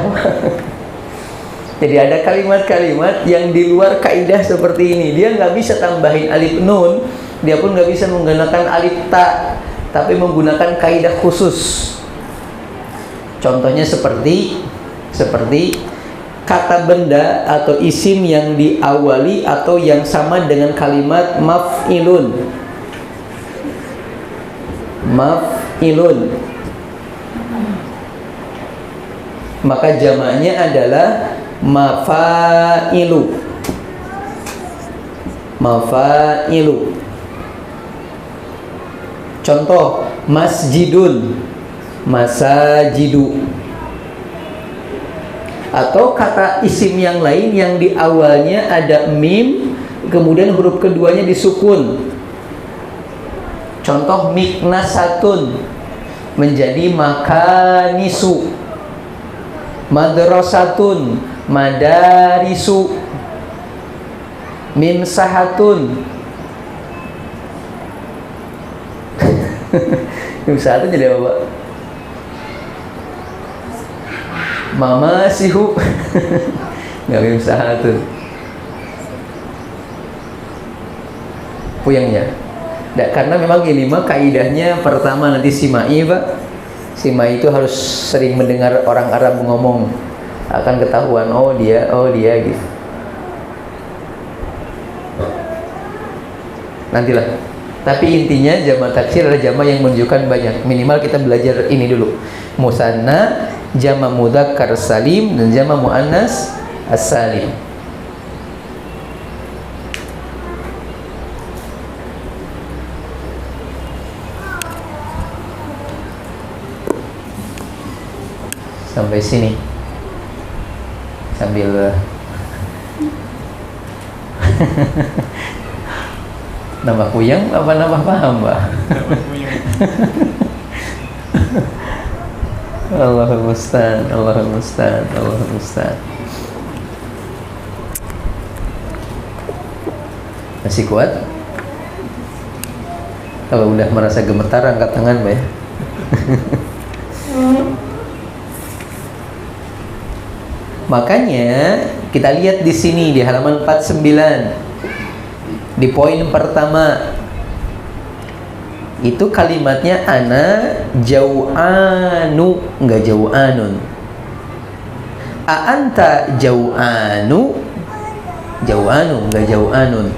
Jadi ada kalimat-kalimat yang di luar kaidah seperti ini. Dia nggak bisa tambahin alif nun, dia pun nggak bisa menggunakan alif ta, tapi menggunakan kaidah khusus. Contohnya seperti kata benda atau isim yang diawali atau yang sama dengan kalimat maf'ilun. Maf'ilun. Maka jamaknya adalah mafailu. Mafailu. Contoh masjidun, masajidu. Atau kata isim yang lain yang di awalnya ada mim, kemudian huruf keduanya disukun. Contoh miknasatun menjadi makanisu. Madrasatun, madarisu. Mimsahatun. Mimsahatun jadi apa, Pak? Mamasihu. Nggak mimsahatun. Puyangnya. Nah, karena memang ini mah kaidahnya pertama nanti simai, Pak. Simai itu harus sering mendengar orang Arab ngomong, akan ketahuan oh dia gitu. Nantilah. Tapi intinya jama' taksir adalah jama' yang menunjukkan banyak. Minimal kita belajar ini dulu. Musanna, jama' mudzakkar salim, dan jama' muannas as-salim. Sampai sini sambil nambah puyeng apa nambah paham, Pak? Allahul musta'an, Allahul musta'an, Allahul musta'an. Masih kuat? Kalau udah merasa gemetar angkat tangan, Pak ya. Makanya kita lihat di sini di halaman 49 di poin pertama itu kalimatnya ana jau'anu, enggak jau'anun. A anta jau'anu, jau'anu enggak jau'anun.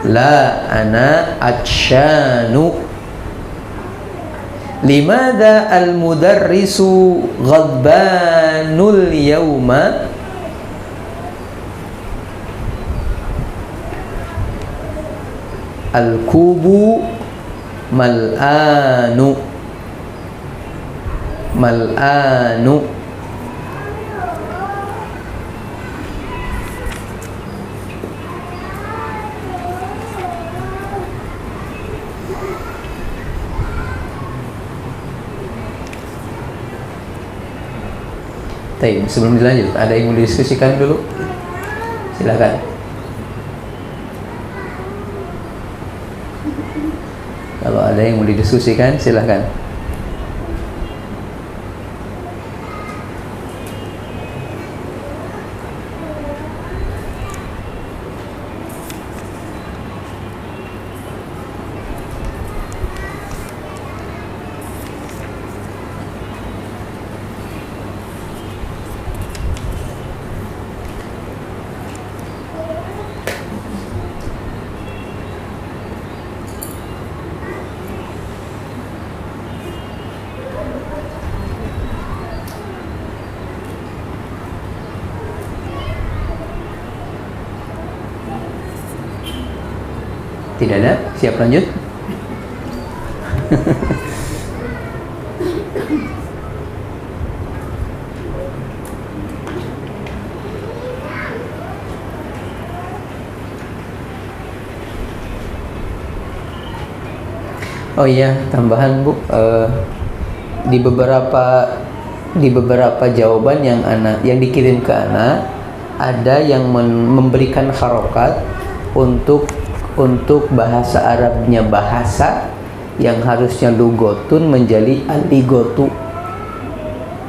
La ana atsyanu. Limada al-mudarrisu ghadbanul yawma? Al-kubu mal'anu. Mal'anu. Baik, sebelum dilanjut, ada yang mau didiskusikan dulu? Silakan. Kalau ada yang mau didiskusikan, silakan. Tidak ada? Siap lanjut? Oh iya, tambahan Bu, di beberapa jawaban yang dikirim ke anak, ada yang memberikan harokat untuk bahasa Arabnya bahasa yang harusnya lugotun menjadi aligotu.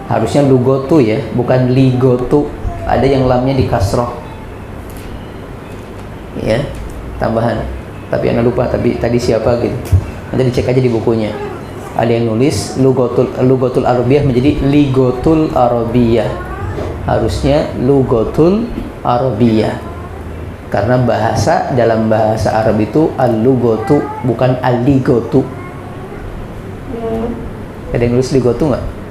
Harusnya lugotu ya, bukan ligotu. Ada yang lamnya di kasroh. Ya, tambahan. Tapi anda lupa tadi siapa gitu. Nanti dicek aja di bukunya. Ada yang nulis lugotul Arabiyah menjadi ligotul Arabiyah. Harusnya lugotul Arabiyah. Karena dalam bahasa Arab itu al-lugotu bukan al-ligotu. Ada yang nulis ligotu nggak?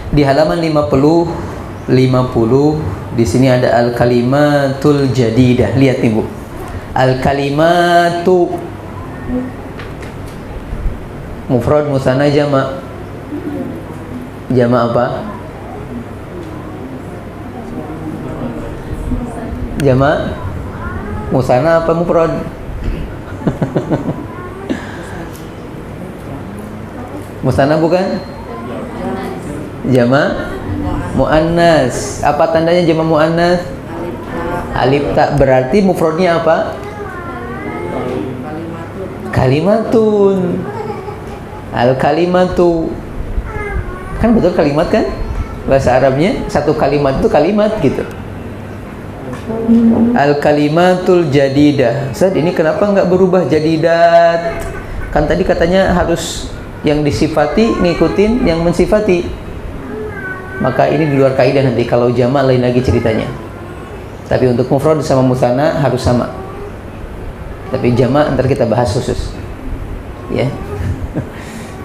Di halaman 50 di sini ada al-kalimatul jadidah. Lihat nih Bu. Al-kalimatu mufrad, musanna, jama'. Jama' apa? Jama' musanna apa mufrad? Musanna bukan? Jama' muannas. Apa tandanya jama' muannas? Alif ta. Berarti mufradnya apa? Kalimatun. Al-kalimatu. Kan betul kalimat kan? Bahasa Arabnya satu kalimat itu kalimat gitu. Al-kalimatul jadidah. Ustaz, ini kenapa nggak berubah jadidat? Kan tadi katanya harus yang disifati ngikutin yang mensifati. Maka ini di luar kaidah nanti. Kalau jama' lain lagi ceritanya. Tapi untuk mufrad sama musanna harus sama. Tapi jama' ntar kita bahas khusus. Ya.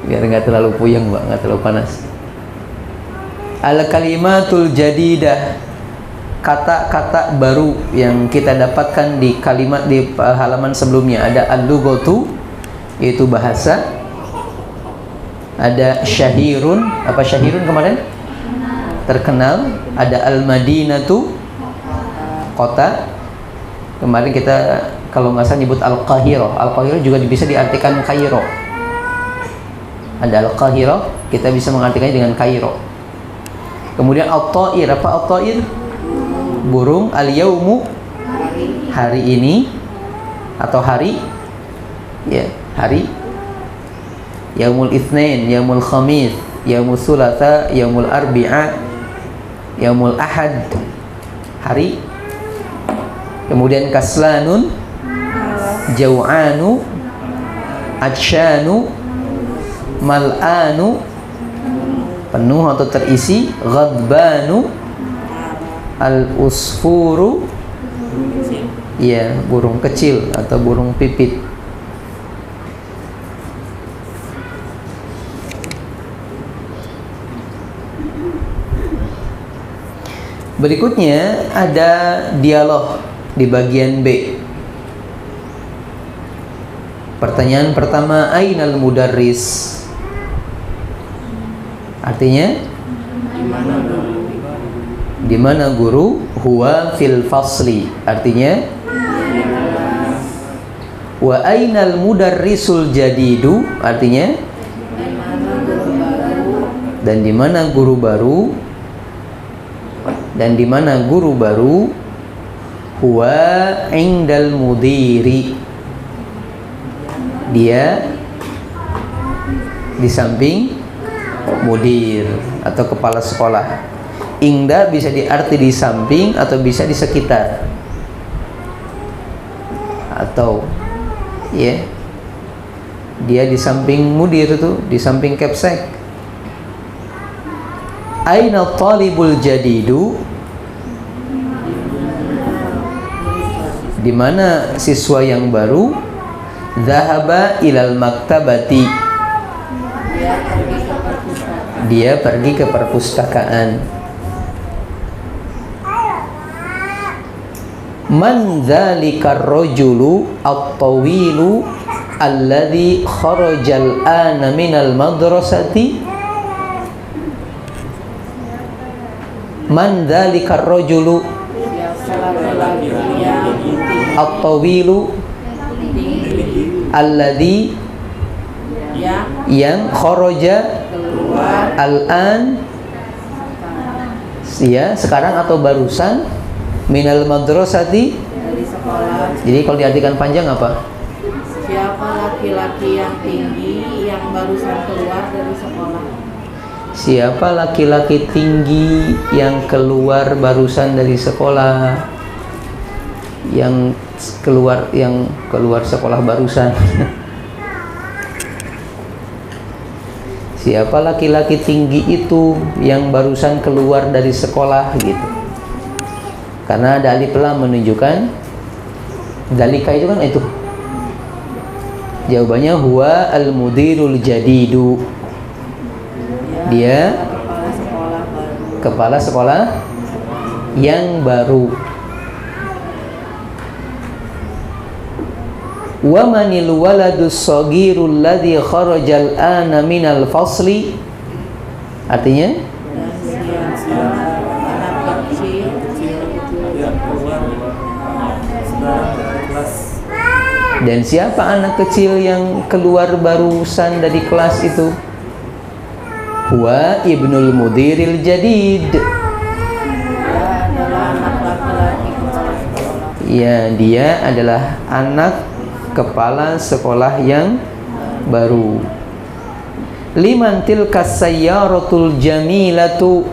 Biar nggak terlalu puyeng, Mbak, nggak terlalu panas. Al-kalimatul jadidah. Kata-kata baru yang kita dapatkan di kalimat di halaman sebelumnya. Ada al-lughatu, yaitu bahasa. Ada syahirun. Apa syahirun kemarin? Terkenal. Ada al-madinatu, kota. Kemarin kita kalau nggak salah nyebut al-Qahirah. Al-Qahirah juga bisa diartikan Kairo. Ada al-Qahirah, kita bisa mengartikannya dengan Kairo. Kemudian al-Ta'ir. Apa al-Ta'ir? Burung. Al-yaumu, hari ini atau hari, ya, hari. Yaumul Itsnain, yaumul Khamis, yaumul Thulatha, yaumul Arbi'a, yaumul Ahad, hari. Kemudian kaslanun, jau'anu, atsyanu, mal'anu, penuh atau terisi, ghadbanu, al-usfuru, ya, burung kecil atau burung pipit. Berikutnya ada dialog di bagian B. Pertanyaan pertama, ainal mudarris? Artinya di mana guru? Huwa fil fasli. Artinya wa ainal mudarrisul jadidu? Artinya dan di mana guru baru? Dan di mana guru baru? Huwa indal mudiri. Dia di samping mudir atau kepala sekolah. Ingda bisa diarti di samping atau bisa di sekitar. Atau ya, dia di samping mudir itu, di samping kepsek. Aina talibul jadidu? Di mana siswa yang baru? Dhahaba ilal maktabati. Dia pergi ke perpustakaan. Man dzalikar rajulu at-tawilu alladzi kharajal ana minal madrasati man dzalikar rajulu at-tawilu alladzi yang kharaja al-an, ya sekarang atau barusan, minal madrasati. Jadi kalau diartikan panjang apa?
Siapa laki-laki yang tinggi yang barusan keluar dari sekolah?
Siapa laki-laki tinggi yang keluar barusan dari sekolah? Yang keluar sekolah barusan. Siapa laki-laki tinggi itu yang barusan keluar dari sekolah gitu. Karena ada alif lam menunjukkan dalika itu kan itu. Jawabannya huwa al-mudirul jadidu. Dia kepala sekolah yang baru. Wa manil waladus saghirul ladzi kharajal ana minal fasli. Artinya dan siapa anak kecil yang keluar barusan dari kelas itu? Huwa ibnul mudiril jadid. Ya, dia adalah anak kepala sekolah yang baru. Liman tilkas sayyaratul jamilatu.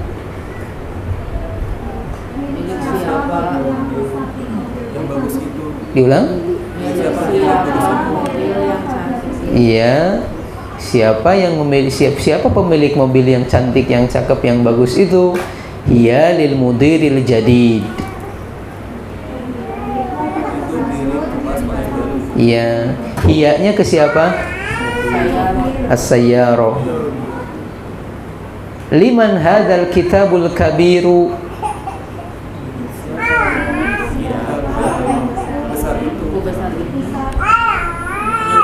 Diulang? Iya. Siapa yang memilih, siapa pemilik mobil yang cantik, yang cakep, yang bagus itu? Hiya lil mudiril jadid. Iya, hiyanya ke siapa? As-sayyara. Liman hadzal kitabul kabiru.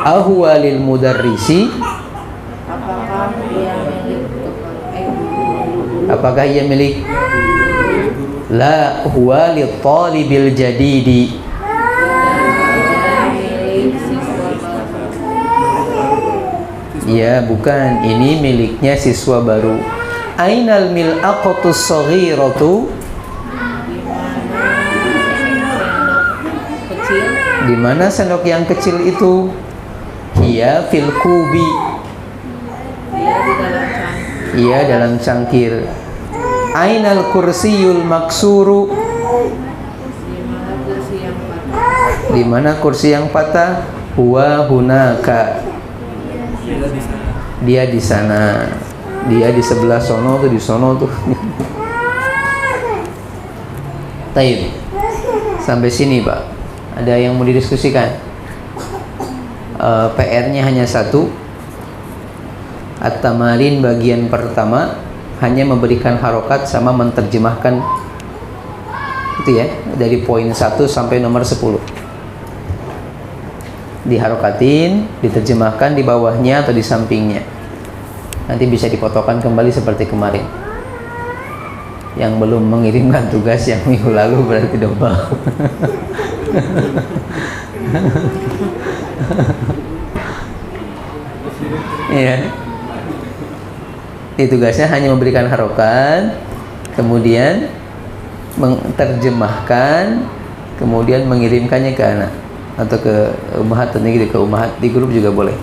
Ahuwa lil mudarrisi. Apakah ia milik? La huwa li talibil jadidi. Ya, bukan, ini miliknya siswa baru. Ainal mil'aqatus saghiratu. Di mana sendok yang kecil itu? Hiya fil kubi. Ia dalam cangkir. Ainal kursiyul maksuru. Di mana kursi yang patah? Huwa hunaka. Dia di sana. Dia di sebelah sono tuh, di sono tuh. Taib. Sampai sini, Pak. Ada yang mau didiskusikan? PR-nya hanya satu. At-tamarin bagian pertama hanya memberikan harokat sama menerjemahkan itu ya, dari poin 1 sampai nomor 10 diharokatin, diterjemahkan di bawahnya atau di sampingnya. Nanti bisa dipotokkan kembali seperti kemarin. Yang belum mengirimkan tugas yang minggu lalu berarti double. Iya. Ini tugasnya hanya memberikan harokat, kemudian menerjemahkan, kemudian mengirimkannya ke anak atau ke umahat, atau ke umahat di grup juga boleh.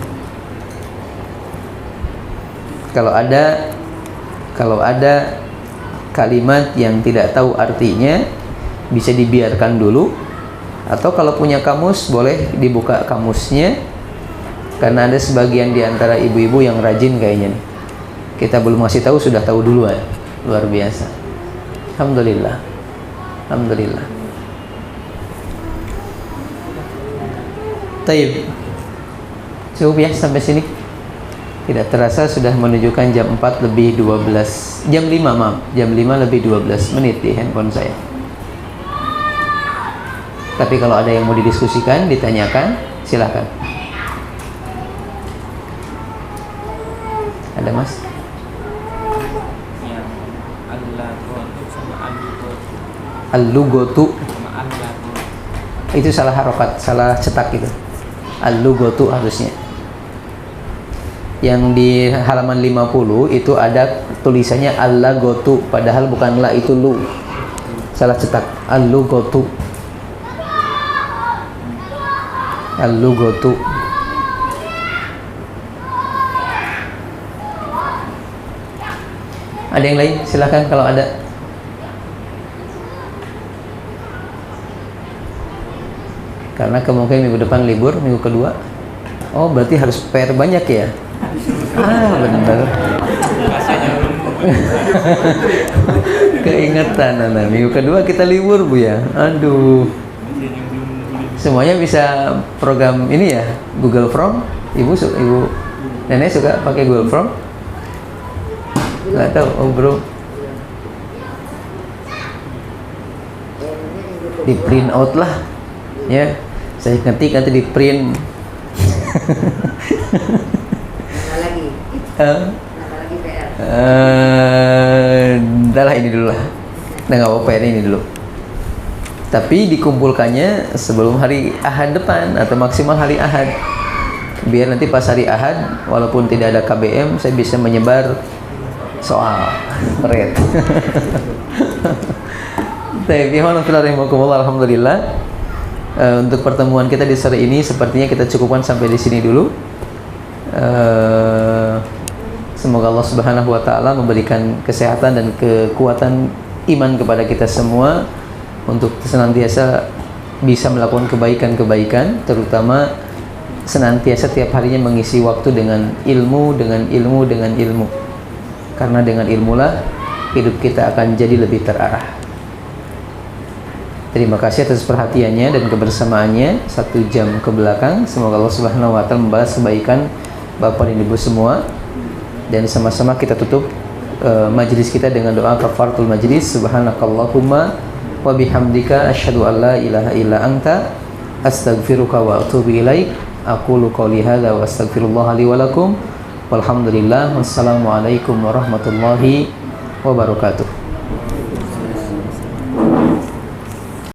Kalau ada kalimat yang tidak tahu artinya, bisa dibiarkan dulu, atau kalau punya kamus boleh dibuka kamusnya, karena ada sebagian di antara ibu-ibu yang rajin kayaknya nih. Kita belum ngasih tahu sudah tahu duluan. Luar biasa. Alhamdulillah. Alhamdulillah. Taib. Cukup ya sampai sini. Tidak terasa sudah menunjukkan jam 4 lebih 12. Jam 5 maaf. Jam 5 lebih 12 menit di handphone saya. Tapi kalau ada yang mau didiskusikan, ditanyakan, silakan. Ada Mas?
Yang Allah itu sama al-lugotu
Al-lugotu
sama Allah
itu salah harokat, salah cetak itu. Al-lugotu harusnya. Yang di halaman 50 itu ada tulisannya al-lagotu, padahal bukan la, itu lu. Salah cetak. Al-lugotu. Al-lugotu. Ada yang lain? Silahkan kalau ada. Karena kemungkinan minggu depan libur, minggu kedua. Oh, berarti harus PR banyak ya? Ah, benar. Keingetan, nah, minggu kedua kita libur Bu ya. Aduh. Semuanya bisa program ini ya, Google Form. Ibu nenek suka pakai Google Form? Nggak tahu, oh bro. Di print out lah, ya. Saya ngetik nanti di print.
lagi PR.
Dah lah ini dulu lah. Nah nggak apa-apa ini dulu. Tapi dikumpulkannya sebelum hari Ahad depan atau maksimal hari Ahad. Biar nanti pas hari Ahad, walaupun tidak ada KBM, saya bisa menyebar soal red. Alhamdulillah. Untuk pertemuan kita di sore ini sepertinya kita cukupkan sampai di sini dulu. Semoga Allah Subhanahu wa taala memberikan kesehatan dan kekuatan iman kepada kita semua untuk senantiasa bisa melakukan kebaikan-kebaikan, terutama senantiasa tiap harinya mengisi waktu dengan ilmu. Karena dengan ilmulah hidup kita akan jadi lebih terarah. Terima kasih atas perhatiannya dan kebersamaannya 1 jam ke belakang. Semoga Allah Subhanahu wa taala membalas kebaikan Bapak dan Ibu semua. Dan sama-sama kita tutup majelis kita dengan doa kafaratul majlis. Subhanakallahumma wa bihamdika asyhadu an la ilaha illa anta astaghfiruka wa atubu ilaik. Aqulu qouli hadza wa astaghfirullah li wa lakum. Walhamdulillah. Wassalamualaikum warahmatullahi wabarakatuh.